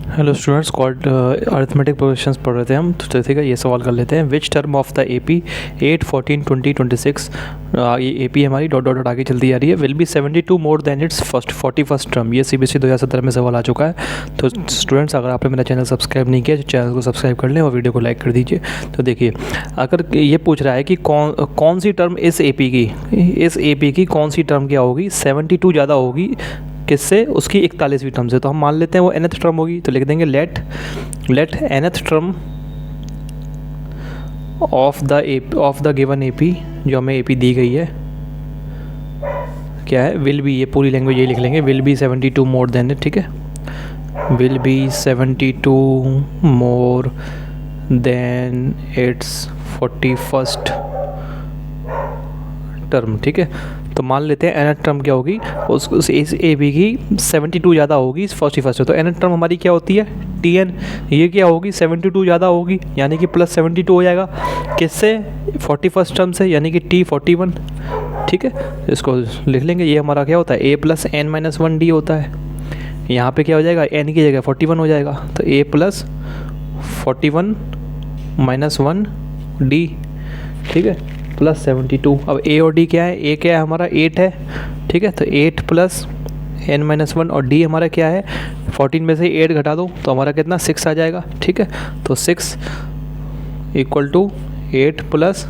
Hello students, called arithmetic progressions पढ़ रहे थे हम। तो ठीक है, ये सवाल कर लेते हैं। Which term of the AP 8, 14, 20, 26, ये एपी हमारी डॉट डॉट डॉट आगे चलती जा रही है, will be 72 more than it's 41st term. ये सीबीएसई 2017 में सवाल आ चुका है। तो स्टूडेंट्स, अगर आपने मेरा चैनल सब्सक्राइब नहीं किया तो चैनल को सब्सक्राइब कर लें और वीडियो को लाइक कर दीजिए। तो देखिए, अगर ये पूछ रहा है कि कौन सी टर्म इस एपी की कौन सी टर्म क्या होगी 72 ज़्यादा होगी किससे, उसकी 41वीं टर्म से। तो हम मान लेते हैं वो nth टर्म होगी। तो लिख देंगे let nth term of the given AP, जो हमें एपी दी गई है, क्या है, विल बी, ये पूरी लैंग्वेज ये लिख लेंगे, will be 72 more than it. ठीक है, will be 72 more than it's 41st term. ठीक है, तो मान लेते हैं nth टर्म क्या होगी, उस ए बी की 72 ज़्यादा होगी इस 41st। तो nth टर्म हमारी क्या होती है, Tn। ये क्या होगी, 72 ज़्यादा होगी, यानी कि प्लस 72 हो जाएगा किससे, 41st टर्म से, यानी कि T41। ठीक है, इसको लिख लेंगे। ये हमारा क्या होता है, a plus n minus 1d होता है। यहाँ पे क्या हो जाएगा, n की जगह 41 हो जाएगा, तो a प्लस 41 माइनस 1d। ठीक है, प्लस 72। अब a और d क्या है, a क्या है हमारा 8 है। ठीक है, तो 8 प्लस n माइनस 1 और d हमारा क्या है, 14 में से 8 घटा दो तो हमारा कितना 6 आ जाएगा। ठीक है, तो 6 इक्वल टू 8 प्लस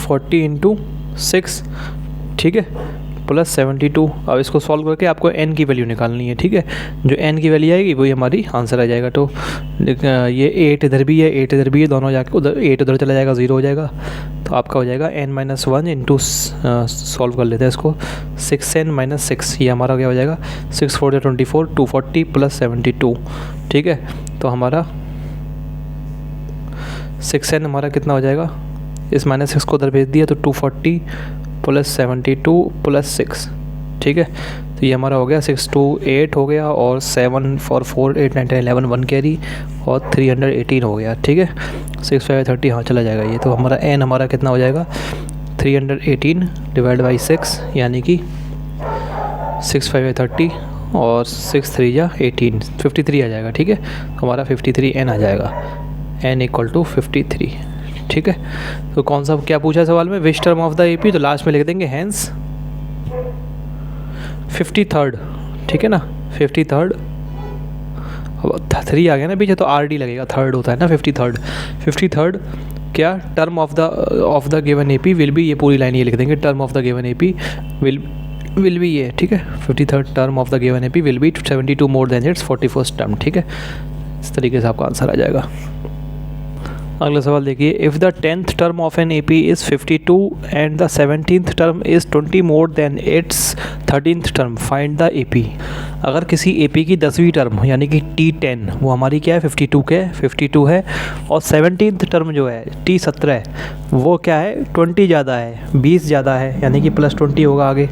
40 इंटू 6। ठीक है, प्लस 72। अब इसको सॉल्व करके आपको n की वैल्यू निकालनी है। ठीक है, जो n की वैल्यू आएगी वही हमारी आंसर आ जाएगा। तो ये 8 इधर भी है, 8 इधर भी है, दोनों जाके उधर 8 उधर चला जाएगा, 0 हो जाएगा। तो आपका हो जाएगा n माइनस 1 इंटू, सॉल्व कर लेते हैं इसको, 6n माइनस 6। ये हमारा क्या हो जाएगा, 6 4 24, 240 प्लस 72। ठीक है, तो हमारा 6n हमारा कितना हो जाएगा, इस माइनस 6 को उधर भेज दिया तो 240 प्लस 72 प्लस 6। ठीक है, तो ये हमारा हो गया 6 2 8 हो गया, और 7 4 4 8 9 10 11 1 कैरी, और 318 हो गया। ठीक है, 6 5 30, हाँ चला जाएगा ये। तो हमारा n हमारा कितना हो जाएगा, 318 डिवाइड बाई 6, यानी कि 6 5 30 और 6 3 या 18, 53 आ जाएगा। ठीक है, हमारा 53 n आ जाएगा, n इक्वल टू 53। ठीक है, तो कौन सा क्या पूछा सवाल में, which term of the AP, तो लास्ट में लिख देंगे हैंस 53rd। ठीक है ना, 53rd। अब 3 आ गया ना पीछे, तो RD लगेगा, थर्ड होता है ना 53rd क्या, term of the given AP will be, ये पूरी लाइन ये लिख देंगे, term of the given AP will be ये। ठीक है, 53rd term of the given AP will be 72 more than it's 41st term. ठीक है, इस तरीके से आपका आंसर आ जाएगा। अगला सवाल देखिए, if the 10th term of an AP is 52 and the 17th term is 20 more than it's 13th term, find the AP. अगर किसी एपी की 10वीं टर्म यानी कि T10 वो हमारी क्या है, 52 है, और 17th टर्म जो है T17 है वो क्या है, 20 ज़्यादा है, 20 ज़्यादा है, यानी कि प्लस 20 होगा आगे।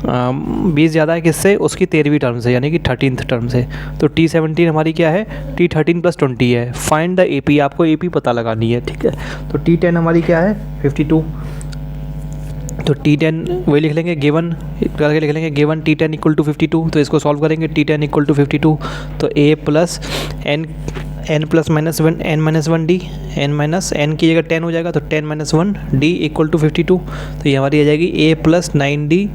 20 ज़्यादा है किससे, उसकी 13वीं टर्म से, यानी कि 13th टर्म से। तो T17 हमारी क्या है, T13 प्लस 20 है। फाइंड द एपी, आपको एपी पता लगानी है। ठीक है, तो T10 हमारी क्या है, 52। तो T10 वही लिख लेंगे, गिवन करके लिख लेंगे, गिवन T10 इक्वल टू 52। तो इसको सॉल्व करेंगे, T10 इक्वल टू 52, तो a plus n plus minus 1 n minus 1d, n minus n की जगह 10 हो जाएगा, तो 10 माइनस 1 d इक्वल टू 52। तो ये हमारी आ जाएगी a plus 9d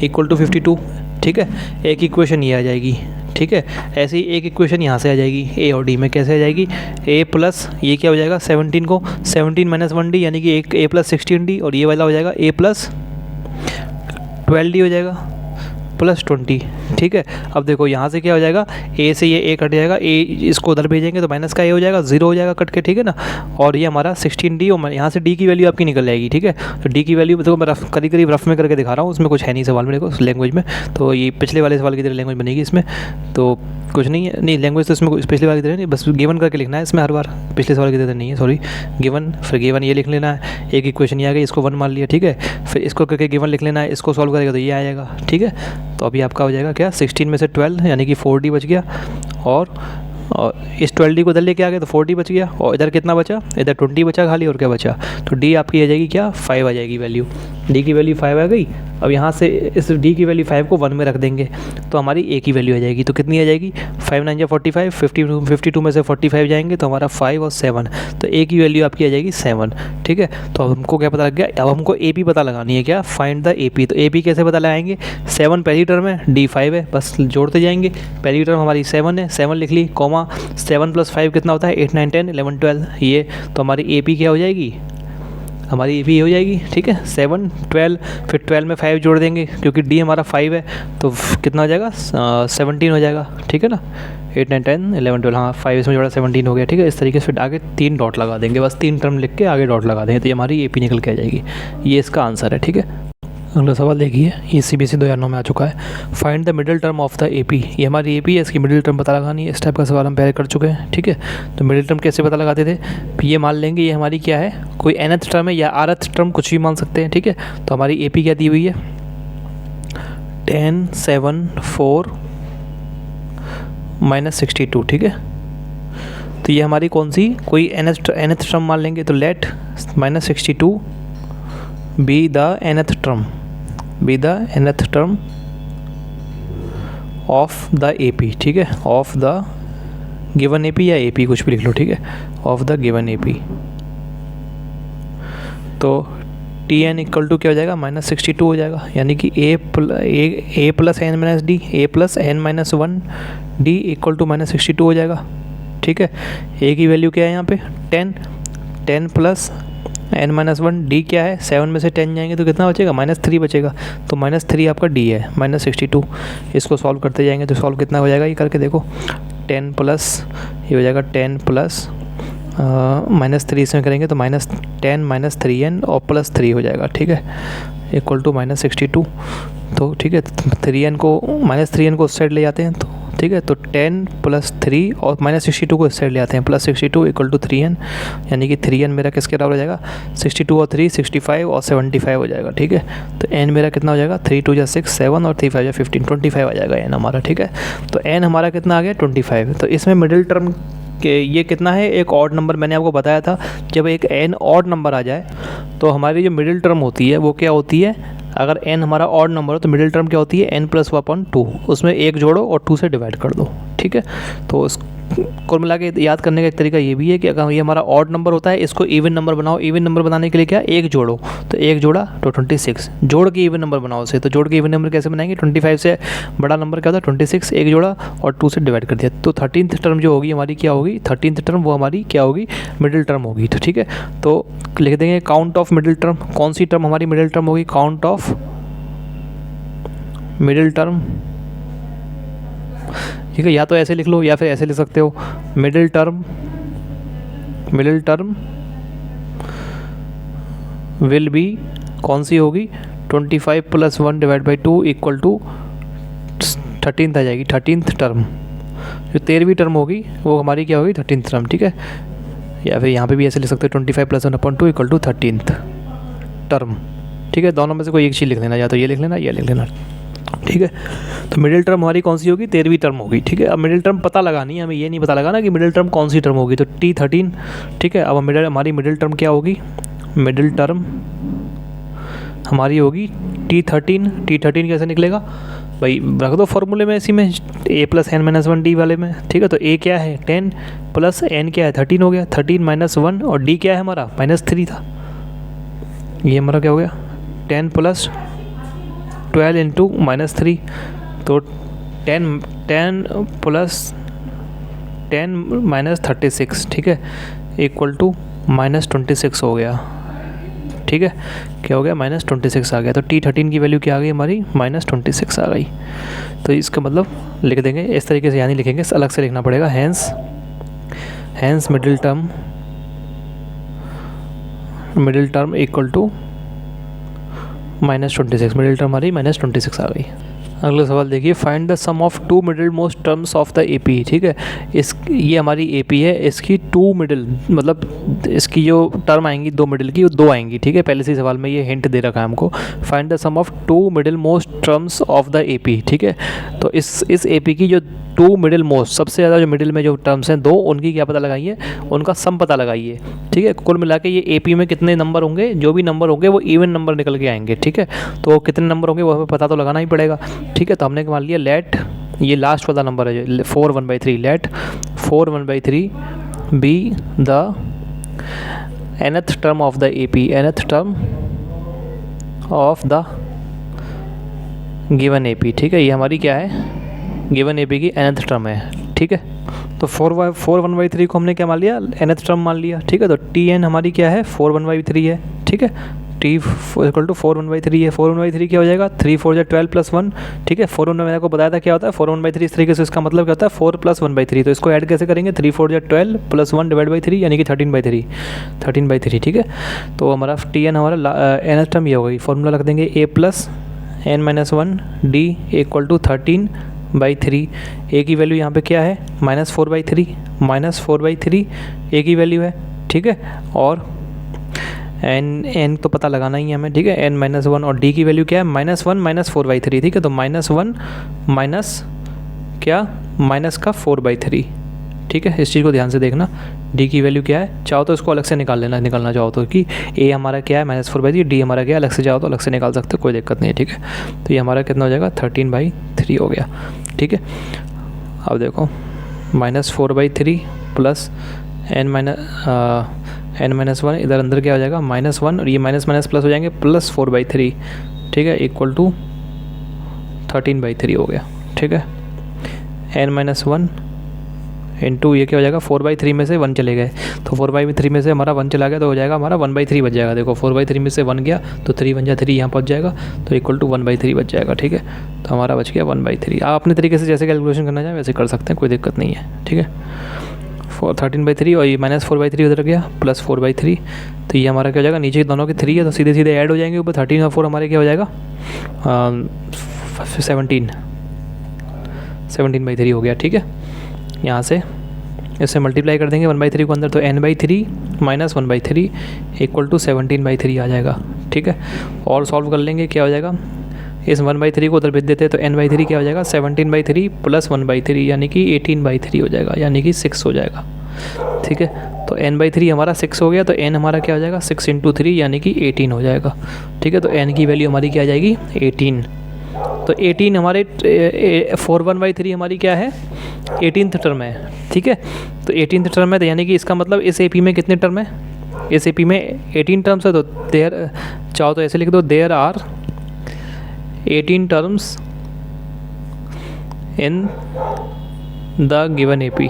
equal to 52। ठीक है, एक इक्वेशन ये आ जाएगी। ठीक है, ऐसे ही एक इक्वेशन यहाँ से आ जाएगी, a और d में कैसे आ जाएगी, a प्लस ये क्या हो जाएगा, 17 को 17 माइनस 1d, यानी कि एक a प्लस 16d, और ये वाला हो जाएगा a प्लस 12d हो जाएगा प्लस 20। ठीक है, अब देखो यहाँ से क्या हो जाएगा, a से ये a कट जाएगा, a इसको उधर भेजेंगे तो माइनस का a हो जाएगा, 0 हो जाएगा कट के। ठीक है ना, और ये हमारा 16d, और यहाँ से d की वैल्यू आपकी निकल जाएगी। ठीक है, तो d की वैल्यू देखो मैं करीब रफ में करके दिखा रहा हूँ, उसमें कुछ है नहीं सवाल में, देखो लैंग्वेज में, तो ये पिछले वाले सवाल की तरह लैंग्वेज बनेगी इसमें, तो कुछ नहीं है, नहीं लैंग्वेज तो इसमें पिछले वाले की तरह नहीं, बस गिवन करके लिखना है इसमें हर बार, पिछले सवाल की तरह नहीं है, सॉरी। गिवन, फिर गिवन ये लिख लेना है, एक इक्वेशन ये आ गई, इसको 1 मान लिया। ठीक है, फिर इसको करके गिवन लिख लेना है, इसको सॉल्व करेगा तो ये आ जाएगा। ठीक है, तो अभी आपका हो जाएगा क्या, 16 में से 12 यानी कि 4d बच गया, और इस 12d को इधर लेके आ गए तो 4d बच गया, और इधर कितना बचा, इधर 20 बचा खाली, और क्या बचा, तो d आपकी आ जाएगी क्या, 5 आ जाएगी वैल्यू, d की वैल्यू 5 आ गई। अब यहाँ से इस d की वैल्यू 5 को 1 में रख देंगे तो हमारी a की वैल्यू आ जाएगी। तो कितनी आ जाएगी, 5 9 45, 52 में से 45 जाएंगे तो हमारा 5 और 7, तो a की वैल्यू आपकी आ जाएगी 7। ठीक है, तो अब हमको क्या पता लग गया, अब हमको AP पता लगानी है, क्या, फाइंड द AP। तो AP कैसे पता लगाएंगे, 7 पहली टर्म है, D 5 है, बस जोड़ते जाएंगे। पहली टर्म हमारी 7 है, 7 लिख ली, कॉमा 7 + 5 कितना होता है, 8 9 10 11 12, ये तो हमारी AP क्या हो जाएगी, हमारी AP हो जाएगी। ठीक है, 7 12, फिर 12 में 5 जोड़ देंगे क्योंकि D हमारा 5 है, तो कितना हो जाएगा, 17 हो जाएगा। ठीक है ना, 8 9 10 11 12, हाँ 5 इसमें जोड़ा 17 हो गया। ठीक है, इस तरीके से फिर आगे 3 डॉट लगा देंगे, बस 3 टर्म लिख के आगे डॉट लगा देंगे तो ये हमारी AP निकल के आ जाएगी। ये इसका आंसर है। ठीक है, अगला सवाल देखिए, ये CBSE 2009 में आ चुका है। Find the middle term of the AP। ये हमारी AP है, इसकी मिडिल टर्म पता लगानी है। इस टाइप का सवाल हम पहले कर चुके हैं। ठीक है, तो मिडिल टर्म कैसे पता लगाते थे, ये मान लेंगे ये हमारी क्या है, कोई nth टर्म है या rth टर्म, कुछ भी मान सकते हैं। ठीक है, तो हमारी AP क्या दी हुई है, 10 7 4 -62। ठीक है, तो ये हमारी कौन सी, कोई nth टर्म मान लेंगे, तो let -62 be the nth term, be the nth term of the AP। ठीक है, ऑफ द गिवन AP या AP कुछ भी लिख लो। ठीक है, ऑफ द गिवन AP। तो Tn इक्वल टू क्या हो जाएगा, -62 हो जाएगा, यानी कि a + n - d, a + n - 1 d equal to -62 हो जाएगा। ठीक है, a की वैल्यू क्या है यहाँ पे, 10 + n - 1, d क्या है, 7 में से 10 जाएंगे तो कितना बचेगा, -3 बचेगा, तो -3 आपका d है, -62। इसको सॉल्व करते जाएंगे तो सॉल्व कितना हो जाएगा, ये करके देखो, 10 प्लस ये हो जाएगा 10 प्लस -3 इसमें करेंगे तो -10 - 3n और +3 हो जाएगा। ठीक है, इक्वल टू -62। तो ठीक है, 3n को -3n को उस साइड ले जाते हैं, तो ठीक है, तो 10 + 3 और -62 को इस साइड ले आते हैं, +62 इक्वल टू 3n, यानी कि 3n मेरा किसके बराबर हो जाएगा, 62 और 3 65 और 75 हो जाएगा। ठीक है, तो n मेरा कितना हो जाएगा, 3 2 6 7 और 3 5 15 25 आ जाएगा n हमारा। ठीक है, तो n हमारा कितना आ गया, 25। तो इसमें मिडिल टर्म के ये कितना है, एक ऑड नंबर, मैंने आपको बताया था जब एक n ऑड नंबर आ जाए तो हमारी जो मिडिल टर्म होती है वो क्या होती है, अगर n हमारा ऑड नंबर हो तो मिडिल टर्म क्या होती है, n + 1/2, उसमें 1 जोड़ो और 2 से डिवाइड कर दो। ठीक है, तो कुल मिला के याद करने का एक तरीका ये भी है कि अगर ये हमारा ऑड नंबर होता है इसको इवन नंबर बनाओ। इवन नंबर बनाने के लिए क्या, 1 जोड़ो, तो 1 जोड़ा तो 26, जोड़ के इवन नंबर बनाओ उसे। तो जोड़ के इवन नंबर कैसे बनाएंगे, 25 से बड़ा नंबर क्या होता है 26, 1 जोड़ा और 2 से डिवाइड कर दिया, तो 13th टर्म जो होगी हमारी क्या होगी, 13th टर्म वो हमारी क्या होगी, मिडिल टर्म होगी। तो ठीक है, तो लिख देंगे काउंट ऑफ मिडिल टर्म। कौन सी टर्म हमारी मिडिल टर्म होगी, काउंट ऑफ मिडिल टर्म। ठीक है, या तो ऐसे लिख लो या फिर ऐसे लिख सकते हो, मिडिल टर्म विल बी कौन सी होगी, 25 + 1 / 2 इक्वल टू 13th आ जाएगी। 13th टर्म, जो 13वीं टर्म होगी वो हमारी क्या होगी, 13th टर्म। ठीक है, या फिर यहाँ पे भी ऐसे लिख सकते हो, 25 + 1/2 इक्वल टू 13th टर्म। ठीक है, दोनों में से कोई एक चीज़ लिख लेना, या तो ये लिख लेना या लिख लेना। ठीक है, तो मिडिल टर्म हमारी कौन सी होगी, 13वीं टर्म होगी। ठीक है, अब मिडिल टर्म पता लगानी है हमें, ये नहीं पता लगाना कि मिडिल टर्म कौन सी टर्म होगी, तो T13। ठीक है, अब हमारी मिडिल टर्म क्या होगी, मिडिल टर्म हमारी होगी T13। T13 कैसे निकलेगा भाई, रख दो फॉर्मूले में इसी में, a + n - 1 d वाले में। ठीक है, तो a क्या है 10 प्लस n क्या है 13 हो गया, 13 - 1 और d क्या है हमारा -3 था, ये हमारा क्या हो गया 10 + 12 इंटू -3, तो 10 + 10 - 36। ठीक है, इक्वल टू -26 हो गया। ठीक है, क्या हो गया, -26 आ गया। तो T13 की वैल्यू क्या आ गई हमारी, -26 आ गई। तो इसका मतलब लिख देंगे इस तरीके से, यानी लिखेंगे अलग से लिखना पड़ेगा, hence middle term equal to -26, middle term हमारी -26 आ गई। अगला सवाल देखिए, find the sum of 2 middle most terms of the AP। ठीक है, ये हमारी AP है, इसकी 2 मिडिल मतलब इसकी जो टर्म आएंगी 2 मिडिल की, वो 2 आएंगी। ठीक है, पहले से सवाल में ये हिंट दे रखा है हमको, find the sum of 2 middle most terms of the AP। ठीक है, तो इस AP की जो टू मिडिल मोस्ट, सबसे ज़्यादा जो मिडिल में जो टर्म्स हैं दो, उनकी क्या पता लगाइए, उनका सम पता लगाइए। ठीक है, कुल मिला के ये एपी में कितने नंबर होंगे, जो भी नंबर होंगे वो इवन नंबर निकल के आएंगे। ठीक है, तो कितने नंबर होंगे वो हमें पता तो लगाना ही पड़ेगा। ठीक है, तो हमने मान लिया लेट, ये लास्ट वाला नंबर है 4 1/3, let 4 1/3 be the nth term of the AP, nth term of the given AP. ठीक है, ये हमारी क्या है, गिवन एपी की nth टर्म है। ठीक है, तो 4 1/3 को हमने क्या मान लिया, nth टर्म मान लिया। ठीक है, तो टी एन हमारी क्या है, 4 1/3 है। ठीक है, टी इक्वल टू 4 1/3 है। 4 1/3 क्या हो जाएगा, 3 4 या 12 + 1। ठीक है, 4 1 मैंने आपको बताया था क्या होता है, 4 1/3 इस तरीके से, इसका मतलब क्या होता है 4 + 1/3। तो इसको ऐड कैसे करेंगे, 3 4 या 12 + 1 / 3 यानी कि 13/3। ठीक है, तो हमारा टी एन हमारा nth टर्म ये हो गई। फॉर्मूला रख देंगे a + n-1 d = 13/3। ए की वैल्यू यहाँ पे क्या है, -4/3, -4/3 ए की वैल्यू है। ठीक है, और n तो पता लगाना ही है हमें। ठीक है, n-1 और d की वैल्यू क्या है, -1 -4/3। ठीक है, तो -1 माइनस क्या, माइनस का 4/3। ठीक है, इस चीज़ को ध्यान से देखना, d की वैल्यू क्या है, चाहो तो इसको अलग से निकालना चाहो तो, कि a हमारा क्या है -4/3, d हमारा क्या है, अलग से चाहो तो अलग से निकाल सकते हो, कोई दिक्कत नहीं है। ठीक है, तो ये हमारा कितना हो जाएगा, 13/3 हो गया। ठीक है, अब देखो -4/3 प्लस n-1 इधर अंदर क्या हो जाएगा, -1 और ये माइनस प्लस हो जाएंगे, प्लस 4/3। ठीक है, इक्वल टू 13/3 हो गया। ठीक है, n-1 इंटू ये क्या हो जाएगा, 4/3 में से 1 चले गए, तो 4/3 में से हमारा 1 चला गया, तो हो जाएगा हमारा 1/3 बच जाएगा। देखो 4/3 में से 1 गया तो 3 1 जा 3 यहाँ पहुँच जाएगा, तो इक्वल टू 1/3 बच जाएगा। ठीक है, तो हमारा बच गया 1/3। आप अपने तरीके से जैसे कैलकुलेशन करना चाहें वैसे कर सकते हैं, कोई दिक्कत नहीं है। ठीक है, 13/3 और ये -4/3 उधर गया, प्लस 4/3, तो ये हमारा क्या हो जाएगा, नीचे दोनों के 3 है तो सीधे सीधे ऐड हो जाएंगे ऊपर, 13 और 4 हमारे क्या हो जाएगा, 17/3 हो गया। ठीक है, यहाँ से इससे मल्टीप्लाई कर देंगे 1/3 को अंदर, तो n/3 माइनस 1/3 इक्वल टू 17/3 आ जाएगा। ठीक है, और सॉल्व कर लेंगे, क्या हो जाएगा, इस 1/3 को उधर भेज देते हैं, तो n/3 क्या हो जाएगा, 17/3 प्लस 1/3 यानी कि 18/3 हो जाएगा, यानी कि 6 हो जाएगा। ठीक है, तो n/3 हमारा 6 हो गया, तो n हमारा क्या हो जाएगा, 6 × 3 यानी कि 18 हो जाएगा। ठीक है, तो n की वैल्यू हमारी क्या आ जाएगी, 18। तो 18 हमारे 4 1/3 हमारी क्या है, 18th टर्म है। ठीक है, तो 18th टर्म है, तो यानी कि इसका मतलब इस एपी में कितने टर्म है, इस एपी में 18 टर्म्स है, तो देयर, चाहो तो ऐसे लिख दो, there are 18 terms in the given AP.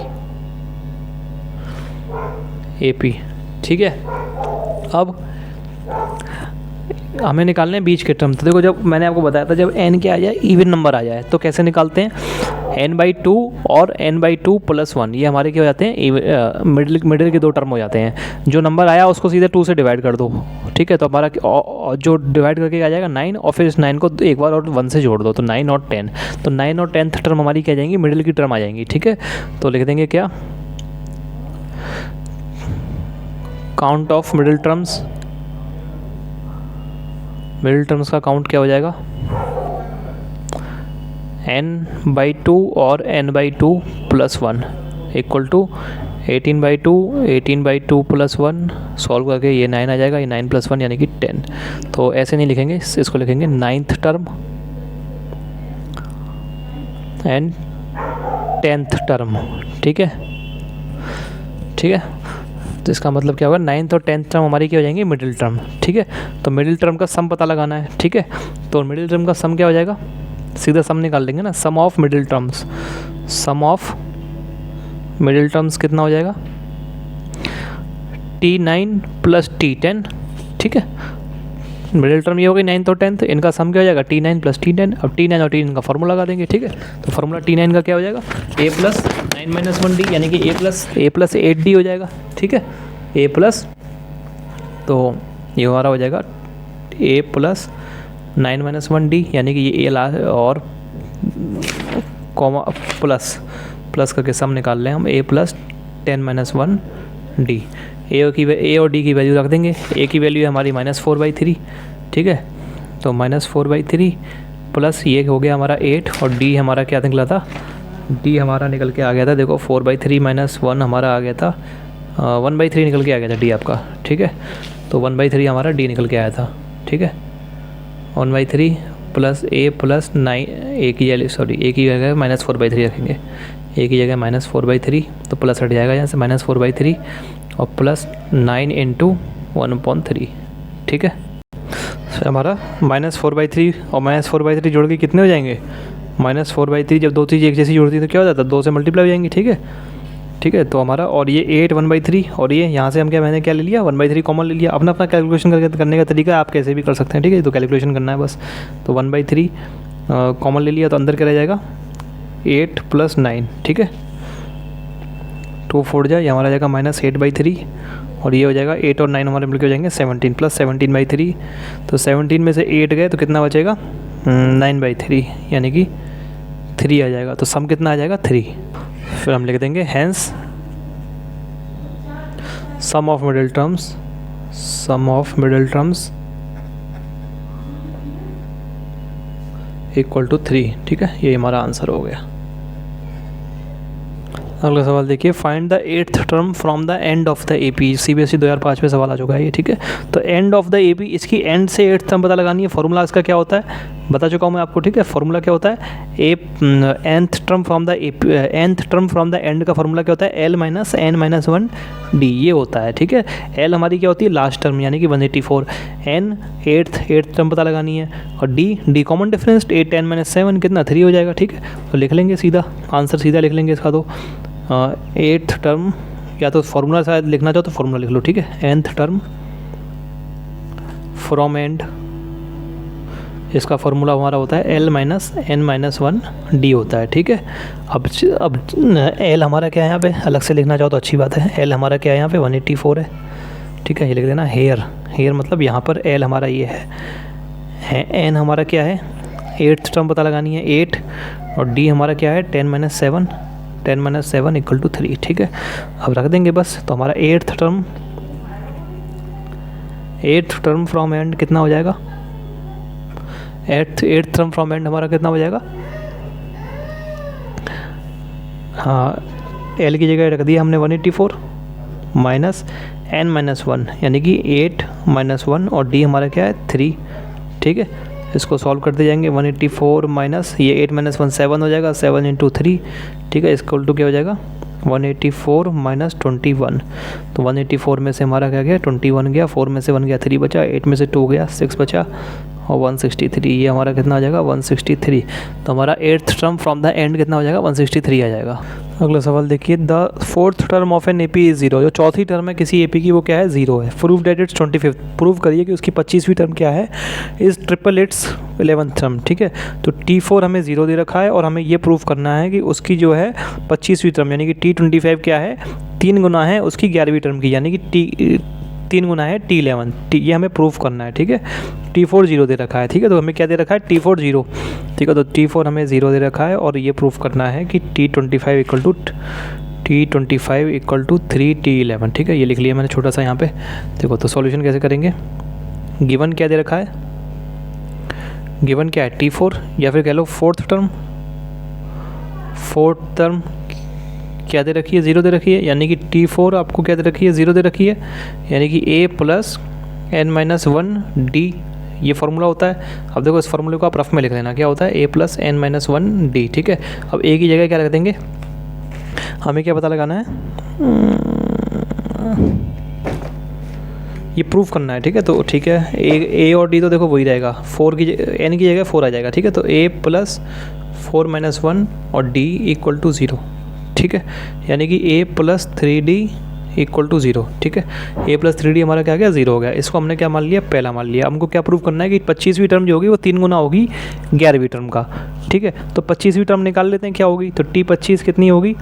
ठीक है, अब हमें निकालने हैं बीच के टर्म। तो देखो, जब मैंने आपको बताया था जब n क्या आ जाए, इवन नंबर आ जाए, तो कैसे निकालते हैं, n/2 और n/2 + 1, ये हमारे क्या हो जाते हैं, मिडिल के 2 टर्म हो जाते हैं। जो नंबर आया उसको सीधे 2 से डिवाइड कर दो। ठीक है, तो हमारा जो डिवाइड करके आ जाएगा 9, और फिर इस 9 को एक बार और 1 से जोड़ दो, तो 9 और 10, तो 9 और 10th टर्म हमारी क्या जाएंगी, मिडिल की टर्म आ जाएंगी। ठीक है, तो लिख देंगे क्या, count of middle terms, middle terms का काउंट क्या हो जाएगा, n/2 और n/2 + 1 इक्वल टू 18/2 18/2 + 1, सॉल्व करके ये 9 आ जाएगा, ये 9 + 1 यानी कि 10। तो ऐसे नहीं लिखेंगे, इसको लिखेंगे 9th term and 10th term. ठीक है, ठीक है, तो इसका मतलब क्या होगा, 9th और 10th टर्म हमारी क्या हो जाएंगी, मिडिल टर्म। ठीक है, तो मिडिल टर्म का सम पता लगाना है। ठीक है, तो मिडिल टर्म का सम क्या हो जाएगा, सीधा सम निकाल लेंगे ना, sum of middle terms, sum of middle terms कितना हो जाएगा, T9 + T10। ठीक है, मिडिल टर्म ये हो गई 9th और 10th, इनका सम क्या हो जाएगा, T9 + T10। अब T9 और T10 का फॉर्मूला लगा देंगे। ठीक है, तो फॉर्मूला T9 का क्या हो जाएगा, a + 9 - 1d यानी कि a + 8d हो जाएगा। ठीक है, a प्लस, तो ये हमारा हो जाएगा a + 9 - 1d यानी कि ये a और कॉमा प्लस करके सम निकाल लें हम, a + 10 - 1d। a और d की वैल्यू रख देंगे। a की वैल्यू है हमारी -4/3। ठीक है, तो -4/3 प्लस ये हो गया हमारा 8, और d हमारा क्या निकला था, डी हमारा निकल के आ गया था, देखो 4/3 माइनस 1 हमारा आ गया था, 1/3 निकल के आ गया था डी आपका, ठीक है। तो 1/3 हमारा डी निकल के आया था, ठीक है। 1/3 प्लस ए प्लस 9, ए की जगह -4/3 रखेंगे, ए की जगह -4/3, तो प्लस हट जाएगा यहाँ से -4/3 और प्लस 9 इंटू 1/3, ठीक है। फिर हमारा -4/3 और -4/3 जोड़ के कितने हो जाएंगे, -4/3, जब दो चीज़ एक जैसी जोड़ती है तो क्या हो जाता है, 2 से मल्टीप्लाई हो जाएंगी, ठीक है, ठीक है। तो हमारा और ये 8 1/3 और ये यहाँ से हम क्या, मैंने क्या ले लिया 1/3 कॉमन ले लिया। अपना कैलकुलेशन करने का तरीका आप कैसे भी कर सकते हैं, ठीक है। तो कैलकुलेशन करना है बस, तो 1/3 कॉमन ले लिया, तो अंदर क्या रह जाएगा 8 प्लस 9, ठीक है। 2 4 जाए, ये हमारा जाएगा -8/3 और ये हो जाएगा 8 और 9 हमारे मिलकर हो जाएंगे 17 प्लस 17/3। तो 17 में से 8 गए तो कितना बचेगा 9/3, यानी कि 3 आ जाएगा। तो सम कितना आ जाएगा 3। फिर हम लिख देंगे hence sum of middle terms equal to 3, ठीक है। ये हमारा आंसर हो गया। अगला सवाल देखिए, find the 8th term from the end of the AP. CBSE 2005 में सवाल आ चुका है ये, ठीक है। तो एंड ऑफ द एपी, इसकी एंड से 8th टर्म पता लगानी है। फॉर्मूला इसका क्या होता है बता चुका हूँ मैं आपको, ठीक है। फॉर्मूला क्या होता है, nth term from the end का फॉर्मूला क्या होता है, L - n - 1 D, ये होता है, ठीक है। L हमारी क्या होती है लास्ट टर्म यानी कि 184, n 8th टर्म पता लगानी है, और D कॉमन डिफरेंस 8 10 - 7 कितना 3 हो जाएगा, ठीक है। तो लिख लेंगे सीधा आंसर, सीधा लिख लेंगे इसका। तो 8th टर्म, या तो फार्मूला शायद लिखना चाहो तो फार्मूला लिख लो, ठीक है। nth टर्म फ्रॉम एंड, इसका फार्मूला हमारा होता है L - n - 1 D होता है, ठीक है। अब L हमारा क्या है यहाँ पे, अलग से लिखना चाहो तो अच्छी बात है। L हमारा क्या है यहाँ पे 184 है, ठीक है। ये लिख देना हेयर मतलब यहाँ पर L हमारा ये है। N हमारा क्या है, 8th टर्म पता लगानी है 8, और D हमारा क्या है 10 - 7 इक्वल टू 3, ठीक है। अब रख देंगे बस। तो हमारा 8th टर्म फ्रॉम एंड कितना हो जाएगा, 8th टर्म फ्रॉम एंड हमारा कितना हो जाएगा, हाँ L की जगह रख दिया हमने 184 माइनस n - 1 यानी कि 8 - 1, और D हमारा क्या है 3, ठीक है। इसको सॉल्व करते जाएंगे, 184 माइनस ये 8 - 1 7 हो जाएगा, 7 इंटू 3, ठीक है। इसको टू क्या हो जाएगा 184 माइनस 21। तो 184 में से हमारा क्या गया 21 गया, 4 में से 1 गया 3 बचा, 8 में से 2 गया 6 बचा, और 163, ये हमारा कितना आ जाएगा 163। तो हमारा 8th term from the end कितना हो जाएगा 163 आ जाएगा। अगला सवाल देखिए, the 4th term of an AP is 0। जो चौथी टर्म है किसी एपी की वो क्या है 0 है। Prove that it's 25th, prove करिए कि उसकी 25वीं टर्म क्या है, is triple it's 11th term, ठीक है। तो T4 हमें 0 दे रखा है, और हमें ये प्रूव करना है कि उसकी जो है 25वीं टर्म यानी कि T25 क्या है 3 गुना है उसकी 11वीं टर्म की, यानी कि 3 गुना है T11, ये हमें प्रूफ करना है, ठीक है। T4 0 दे रखा है, ठीक है। तो हमें क्या दे रखा है T4 0, ठीक है। तो T4 हमें 0 दे रखा है, और ये प्रूफ करना है कि T25 इक्वल टू 3T11, ठीक है। ये लिख लिया मैंने छोटा सा यहाँ पे। देखो तो सॉल्यूशन कैसे करेंगे, गिवन क्या दे रखा है, गिवन क्या है T4, या फिर कह लो 4th टर्म क्या दे रखी है 0 दे रखी है, यानी कि T4 आपको क्या दे रखी है 0 दे रखी है, यानी कि A प्लस n - 1 D, ये फार्मूला होता है। अब देखो इस फार्मूले को आप रफ में लिख लेना, क्या होता है A प्लस n - 1 D, ठीक है। अब A की जगह क्या रख देंगे, हमें क्या पता लगाना है, ये प्रूफ करना है, ठीक है। तो ठीक है A और D तो देखो वही रहेगा, 4 की n की जगह 4 आ जाएगा, ठीक है। तो A प्लस 4 - 1 और D इक्वल टू 0, ठीक है। यानी कि A plus 3D equal to 0, ठीक है। A प्लस 3D हमारा क्या गया 0 हो गया। इसको हमने क्या मान लिया, पहला मान लिया। हमको क्या प्रूव करना है कि 25वीं टर्म जो होगी वो 3 गुना होगी 11वीं टर्म का, ठीक है। तो 25वीं टर्म निकाल लेते हैं क्या होगी, तो T25 कितनी होगी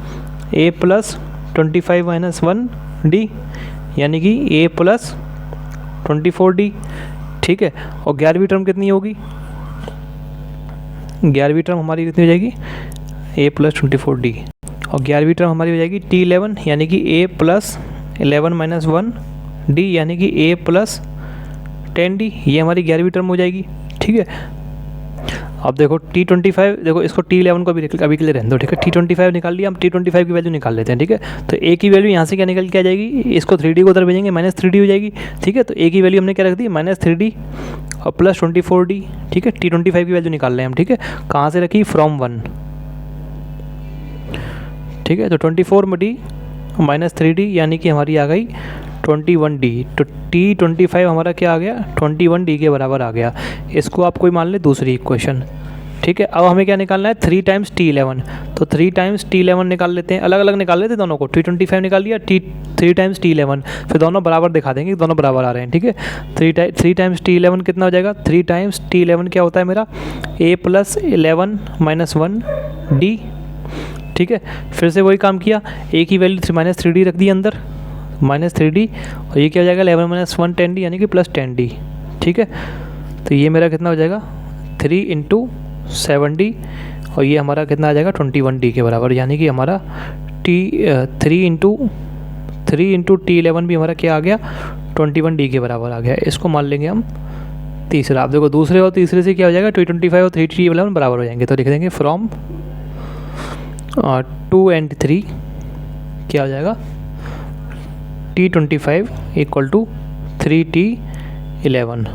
A प्लस 25 - 1 D, यानी कि A प्लस 24D, ठीक है। और 11वीं टर्म कितनी होगी, 11वीं टर्म हमारी कितनी हो जाएगी A प्लस 24D, और 11वीं टर्म हमारी हो जाएगी T11, यानी कि A प्लस 11 - 1 D, यानी कि A प्लस 10D, ये हमारी 11वीं टर्म हो जाएगी, ठीक है। अब देखो T25, देखो इसको T11 को अभी के लिए रहने दो, ठीक है। T25 निकाल लिया, हम T25 की वैल्यू निकाल लेते हैं, ठीक है। तो A की वैल्यू यहाँ से क्या निकल के आ जाएगी, इसको 3D को उधर भेजेंगे, -3D हो जाएगी, ठीक है। तो A की वैल्यू हमने क्या रख दी, -3D और प्लस 24D, ठीक है। T25 की वैल्यू निकाल रहे हैं हम, ठीक है। कहाँ से रखी, फ्रॉम 1, ठीक है। तो 24D -3D यानी कि हमारी आ गई 21D। तो T25 हमारा क्या आ गया, 21D के बराबर आ गया। इसको आप कोई मान ले दूसरी इक्वेशन, ठीक है। अब हमें क्या निकालना है, 3 टाइम्स T11। तो 3 टाइम्स T11 निकाल लेते हैं, अलग अलग निकाल लेते हैं दोनों को। T25 निकाल लिया, 3 टाइम्स T11, फिर दोनों बराबर दिखा देंगे, दोनों बराबर आ रहे हैं, ठीक है। 3 टाइम्स T11 कितना हो जाएगा, 3 टाइम्स T11 क्या होता है मेरा, A + 11 - 1D, ठीक है। फिर से वही काम किया, A की वैल्यू -3D रख दी अंदर, -3D, और ये क्या हो जाएगा 11 - 1 10D यानी कि +10D, ठीक है। तो ये मेरा कितना हो जाएगा 3 × 7D, और ये हमारा कितना आ जाएगा 21D के बराबर, यानी कि हमारा 3 × T11 भी हमारा क्या आ गया 21D के बराबर आ गया। इसको मान लेंगे हम तीसरा। आप देखो दूसरे और तीसरे से क्या हो जाएगा, T25 और 3T11 बराबर हो जाएंगे। तो लिख देंगे फ्रॉम 2 and 3 क्या हो जाएगा, T25 = 3T11,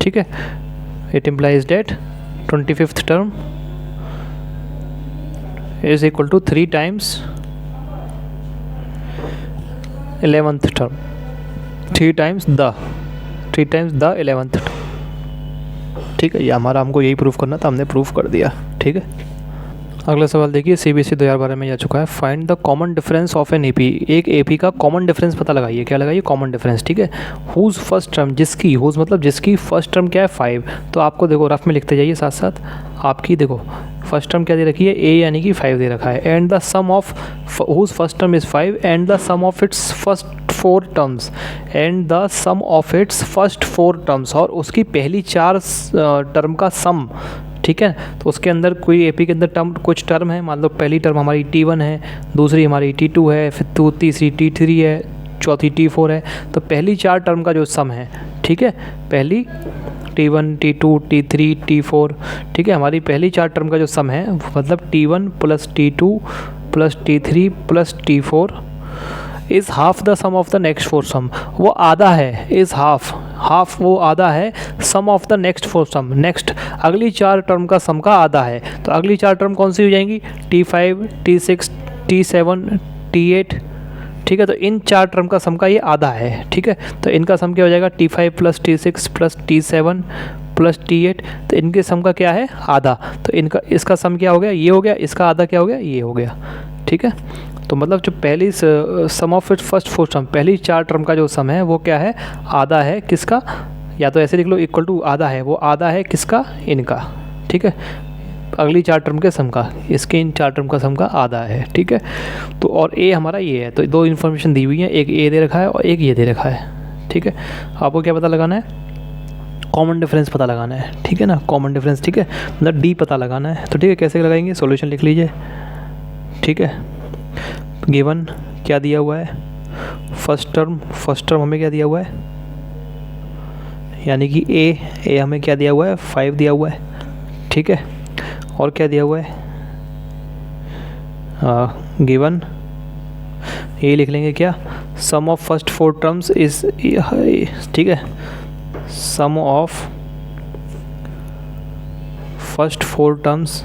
ठीक है। It implies that 25th term is equal to 3 times 11th term, 3 times the 11th term, ठीक है। ये हमारा, हमको यही प्रूफ करना था, हमने प्रूफ कर दिया, ठीक है। अगला सवाल देखिए, CBSE 2012 में जा चुका है। Find the common difference of an AP। एक AP का कॉमन डिफरेंस पता लगाइए, क्या लगाइए, कॉमन डिफरेंस, ठीक है। हुज फर्स्ट टर्म, जिसकी, हुज मतलब जिसकी फर्स्ट टर्म क्या है 5। तो आपको देखो रफ में लिखते जाइए साथ साथ। आपकी देखो फर्स्ट टर्म क्या दे रखी है, A यानी कि 5 दे रखा है। And the sum of whose first term is 5 and the sum of its first 4 terms, and the sum of its first 4 terms, और उसकी पहली 4 टर्म का सम, ठीक है। तो उसके अंदर कोई AP के अंदर टर्म, कुछ टर्म है, मान लो पहली टर्म हमारी T1 है, दूसरी हमारी T2 है, फिर तीसरी T3 है, चौथी T4 है। तो पहली 4 टर्म का जो सम है, ठीक है, पहली T1 T2 T3 T4, ठीक है, हमारी पहली 4 टर्म का जो सम है, मतलब T1 + T2 + T3 + T4 is half the sum of the next 4 sum. वो आधा है, इज़ हाफ वो आधा है sum of the next 4 sum, next अगली 4 टर्म का सम का आधा है। तो अगली 4 टर्म कौन सी हो जाएंगी, T5 T6 T7 T8, ठीक है। तो इन 4 टर्म का सम का ये आधा है, ठीक है। तो इनका सम क्या हो जाएगा, T5 + T6 + T7 + T8। तो इनके सम का क्या है, आधा। तो इनका, इसका सम क्या हो गया, ये हो गया, इसका आधा क्या हो गया, ये हो गया, ठीक है। तो मतलब जो पहली सम ऑफ इट्स फर्स्ट 4 टर्म, पहली 4 टर्म का जो सम है वो क्या है, आधा है किसका, या तो ऐसे लिख लो इक्वल टू आधा है, वो आधा है किसका, इनका, ठीक है। अगली 4 टर्म के सम का, इसके इन 4 टर्म का सम का आधा है, ठीक है। तो और A हमारा ये है। तो 2 इन्फॉर्मेशन दी हुई है, एक A दे रखा है और एक ये दे रखा है, ठीक है। आपको क्या पता लगाना है, कॉमन डिफरेंस पता लगाना है, ठीक है ना, कॉमन डिफरेंस, ठीक है, मतलब D पता लगाना है। तो ठीक है, कैसे लगाएंगे, सॉल्यूशन लिख लीजिए, ठीक है। गिवन क्या दिया हुआ है, फर्स्ट टर्म हमें क्या दिया हुआ है, यानी कि A हमें क्या दिया हुआ है, 5 दिया हुआ है, ठीक है। और क्या दिया हुआ है, गिवन ये लिख लेंगे क्या, सम ऑफ फर्स्ट 4 टर्म्स इज, ठीक है, सम ऑफ फर्स्ट 4 टर्म्स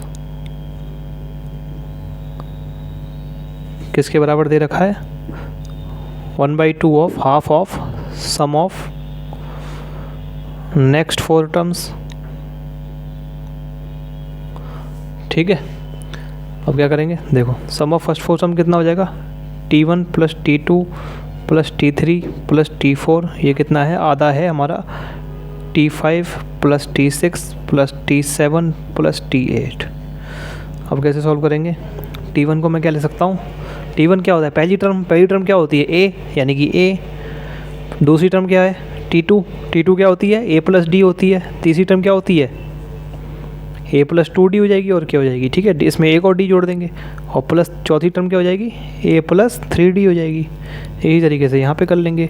किसके बराबर दे रखा है, 1/2 of half of sum of next 4 terms, ठीक है। अब क्या करेंगे, देखो सम ऑफ फर्स्ट 4 टर्म कितना हो जाएगा, T1 + T2 + T3 + T4, ये कितना है, आधा है हमारा T5 + T6 + T7 + T8। अब कैसे सॉल्व करेंगे, T1 को मैं क्या ले सकता हूँ, T1 क्या होता है, पहली टर्म क्या होती है, A यानी कि A। दूसरी टर्म क्या है, T2 क्या होती है, A + D होती है। तीसरी टर्म क्या होती है, A + 2D हो जाएगी, और क्या हो जाएगी, ठीक है, इसमें एक और D जोड़ देंगे, और प्लस चौथी टर्म क्या हो जाएगी, A + 3D हो जाएगी। यही तरीके से यहाँ पे कर लेंगे,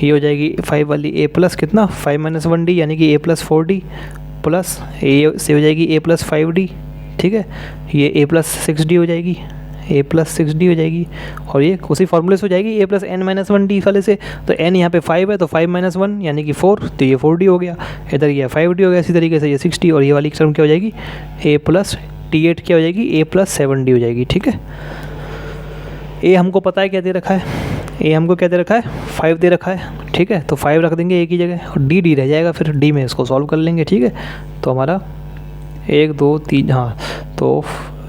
ये हो जाएगी 5 वाली A+ कितना 5 - 1D यानी कि A + 4D प्लस ए से हो जाएगी ए प्लस 5d, ठीक है, ये ए प्लस 6d हो जाएगी, ए प्लस 6d हो जाएगी, और ये उसी फॉर्मूले से हो जाएगी ए प्लस n माइनस 1d वाले से। तो n यहाँ पे 5 है तो 5 माइनस 1 यानी कि 4, तो ये 4d हो गया, इधर ये 5d हो गया, इसी तरीके से ये 6d, और ये वाली टर्म क्या हो जाएगी a प्लस t8 क्या हो जाएगी a प्लस 7d हो जाएगी, ठीक है। ए हमको पता है क्या दे रखा है, ए हमको क्या दे रखा है 5 दे रखा है, ठीक है, तो 5 रख देंगे ए की जगह, और डी रह जाएगा, फिर डी में इसको सॉल्व कर लेंगे, ठीक है। तो हमारा 1 2 3, हाँ तो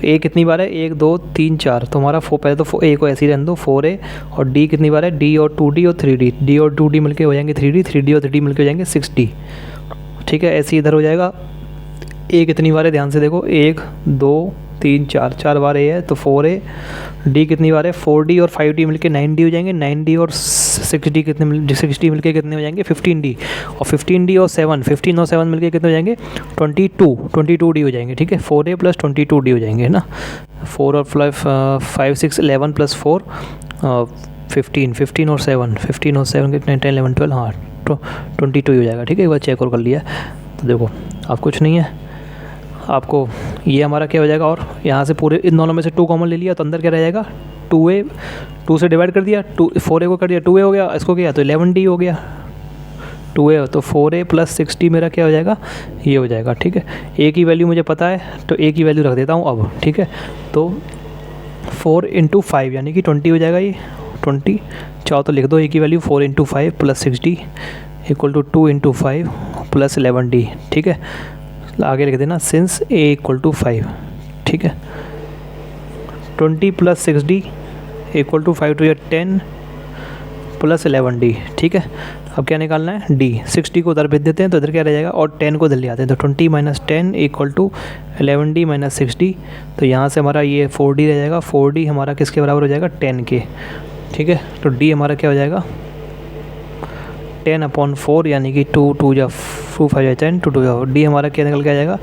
ए कितनी बार है 1 2 3 4, तो हमारा पहले तो ए को ऐसे ही रहने दो 4a, और डी कितनी बार है डी और 2d और 3d, डी और 2d मिलके हो जाएंगे 3d, 3d और 3d मिलके हो जाएंगे 6d, ठीक है। ऐसे इधर हो जाएगा ए कितनी बार है ध्यान से देखो 1 2 3 4, 4 बार ए है तो 4a, डी कितनी बार है 4d और 5d मिलके 9d हो जाएंगे, 9d और 6d कितने 6d मिलके कितने हो जाएंगे 15d, और 15d और 7 15 और 7 मिलके कितने हो जाएंगे 22d हो जाएंगे, ठीक है। 4a प्लस 22d हो जाएंगे, है ना। 4 और 5 6 11 प्लस 4 15 और 7 कितने 10 11 12, हाँ 22 हो जाएगा, ठीक है। एक बार चेक और कर लिया, तो देखो अब कुछ नहीं है, आपको ये हमारा क्या हो जाएगा, और यहाँ से पूरे इन दोनों में से 2 कॉमन ले लिया तो अंदर क्या रह जाएगा 2a, 2 से डिवाइड कर दिया 4a को कर दिया 2a हो गया, इसको किया तो 11d हो गया, 2a तो 4a प्लस 6d मेरा क्या हो जाएगा ये हो जाएगा, ठीक है। a की वैल्यू मुझे पता है तो a की वैल्यू रख देता हूँ अब, ठीक है। तो 4 × 5 यानी कि 20 हो जाएगा, ये 20 चाहो तो लिख दो a की value 4 × 5 plus 6d equal to 2 × 5 plus 11d, ठीक है। आगे लिख देना सिंस a इक्वल टू 5, ठीक है। 20 plus 6d equal to 5 to 10 plus 11d, ठीक है। अब क्या निकालना है d, 6d को उधर भेज देते हैं तो इधर क्या रह जाएगा, और 10 को इधर ले आते हैं तो 20 minus 10 equal to 11d minus 6d, तो यहाँ से हमारा ये 4d रह जाएगा, 4d हमारा किसके बराबर हो जाएगा 10 के, ठीक है। तो d हमारा क्या हो जाएगा 10/4 यानी कि 2 2 या 2 5 या 10 2 2 या डी हमारा क्या निकल के आ जाएगा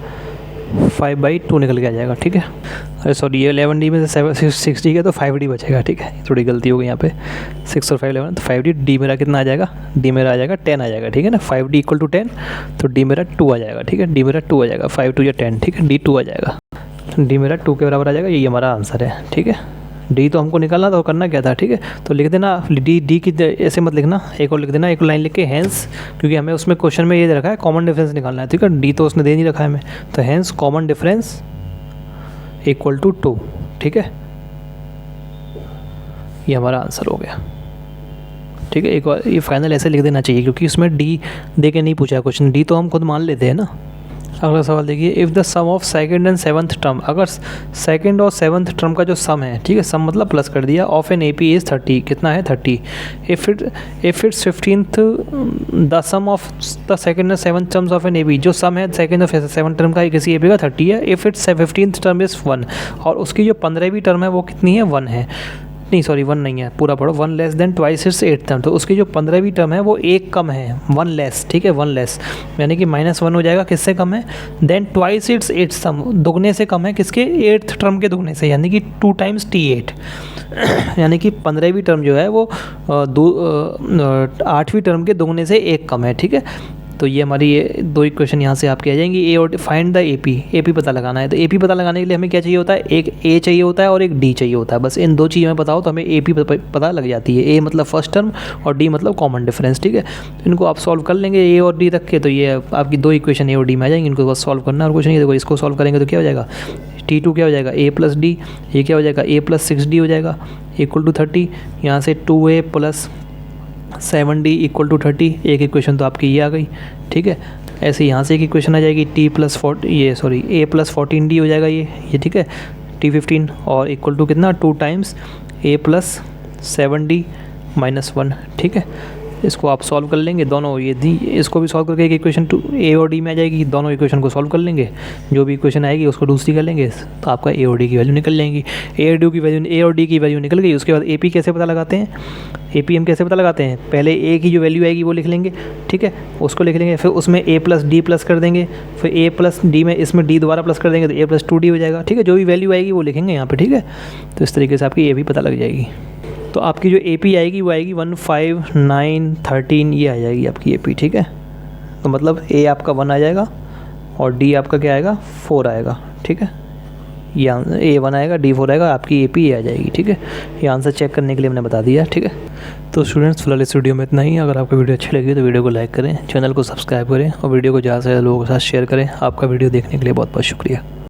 5/2 निकल के आ जाएगा, ठीक है। अरे सॉरी ये 11d में से 6d का तो 5d बचेगा, ठीक है, थोड़ी गलती हो गई यहाँ पे, 6 और 5 11 तो 5d, डी मेरा कितना आ जाएगा डी मेरा आ जाएगा 10 आ जाएगा, ठीक है ना। 5d इक्वल टू 10 तो डी मेरा 2 आ जाएगा, ठीक है, डी मेरा 2 आ जाएगा, 5 2 या 10, ठीक है, डी 2 आ जाएगा, डी मेरा 2 के बराबर आ जाएगा, यही हमारा आंसर है, ठीक है। डी तो हमको निकालना था, वो करना क्या था, ठीक है। तो लिख देना डी की ऐसे मत लिखना, एक और लिख देना, एक लाइन लिख के हैंस, क्योंकि हमें उसमें क्वेश्चन में ये दे रखा है कॉमन डिफरेंस निकालना है, ठीक है। डी तो उसने दे नहीं रखा है हमें, तो hence common difference equal to 2, ठीक है, ये हमारा आंसर हो गया, ठीक है। एक बार ये फाइनल ऐसे लिख देना चाहिए, क्योंकि उसमें डी दे के नहीं पूछा क्वेश्चन, डी तो हम खुद मान लेते हैं ना। अगला सवाल देखिए, if the sum of second and seventh term, अगर सेकंड और सेवन्थ टर्म का जो सम है, ठीक है, सम मतलब प्लस कर दिया, ऑफ एन AP इज़ 30, कितना है 30, if it's 15th the sum of the second and seventh terms of an AP, जो सम है सेकंड और सेवन्थ टर्म का किसी AP का 30 है, if it's 15th term is 1, और उसकी जो 15वीं टर्म है वो कितनी है 1 है, नहीं सॉरी 1 नहीं है, पूरा पढ़ो, 1 less than twice its 8th term, तो उसकी जो 15वीं टर्म है वो एक कम है, 1 लेस, ठीक है, 1 लेस यानी कि -1 हो जाएगा, किससे कम है, then twice its 8th term, दुगने से कम है, किसके 8th टर्म के दुगने से, यानी कि 2 टाइम्स T8 यानी कि 15वीं टर्म जो है वो 8वीं टर्म के दुगने से एक कम है, ठीक है। तो ये हमारी ये 2 इक्वेशन यहाँ से आपकी आ जाएंगी, ए और फाइंड द AP पता लगाना है, तो AP पता लगाने के लिए हमें क्या चाहिए होता है, एक A चाहिए होता है और एक D चाहिए होता है, बस इन 2 चीज़ें बताओ तो हमें AP पता लग जाती है, A मतलब फर्स्ट टर्म और D मतलब कॉमन डिफरेंस, ठीक है। इनको आप सॉल्व कर लेंगे A और D रख के, तो ये आपकी 2 इक्वेशन A और D में आ जाएंगी, इनको बस सॉल्व करना और कुछ नहीं है। देखो इसको सॉल्व करेंगे तो क्या हो जाएगा, T2 क्या हो जाएगा A प्लस D, ये क्या हो जाएगा A प्लस 6D हो जाएगा इक्वल टू 30, यहाँ से 2A plus 7D equal to 30, एक इक्वेशन तो आपकी ये आ गई, ठीक है। ऐसे यहाँ से एक इक्वेशन आ जाएगी A प्लस 14D हो जाएगा ये ठीक है, T15 और इक्वल टू कितना 2 times A plus 7D minus 1, ठीक है। इसको आप सॉल्व कर लेंगे दोनों, ये दी इसको भी सॉल्व करके एक इक्वेशन A और D में आ जाएगी, दोनों इक्वेशन को सॉल्व कर लेंगे, जो भी इक्वेशन आएगी उसको दूसरी कर लेंगे, तो आपका A और D की वैल्यू निकल जाएंगी। A और D की वैल्यू निकल गई, उसके बाद AP कैसे पता लगाते हैं, AP हम कैसे पता लगाते हैं, पहले A की जो वैल्यू आएगी वो लिख लेंगे, ठीक है, उसको लिख लेंगे, फिर उसमें A प्लस D प्लस कर देंगे, फिर A प्लस D में इसमें D दोबारा प्लस कर देंगे तो A प्लस 2D हो जाएगा, ठीक है। जो भी वैल्यू आएगी वो लिखेंगे यहाँ पे, ठीक है। तो इस तरीके से आपकी A भी पता लग जाएगी। तो आपकी जो AP आएगी वो आएगी 1 5 9 13, ये आ जाएगी आपकी AP, ठीक है। तो मतलब A आपका 1 आ जाएगा, और डी आपका क्या आएगा 4 आएगा, ठीक है। ये A1 आएगा, D4 आएगा, आपकी AP आ जाएगी, ठीक है। ये आंसर चेक करने के लिए मैंने बता दिया, ठीक है। तो स्टूडेंट्स फिलहाल इस वीडियो में इतना ही। अगर आपको वीडियो अच्छी लगी तो वीडियो को लाइक करें, चैनल को सब्सक्राइब करें और वीडियो को ज़्यादा से ज़्यादा लोगों के साथ शेयर करें। आपका वीडियो देखने के लिए बहुत बहुत शुक्रिया।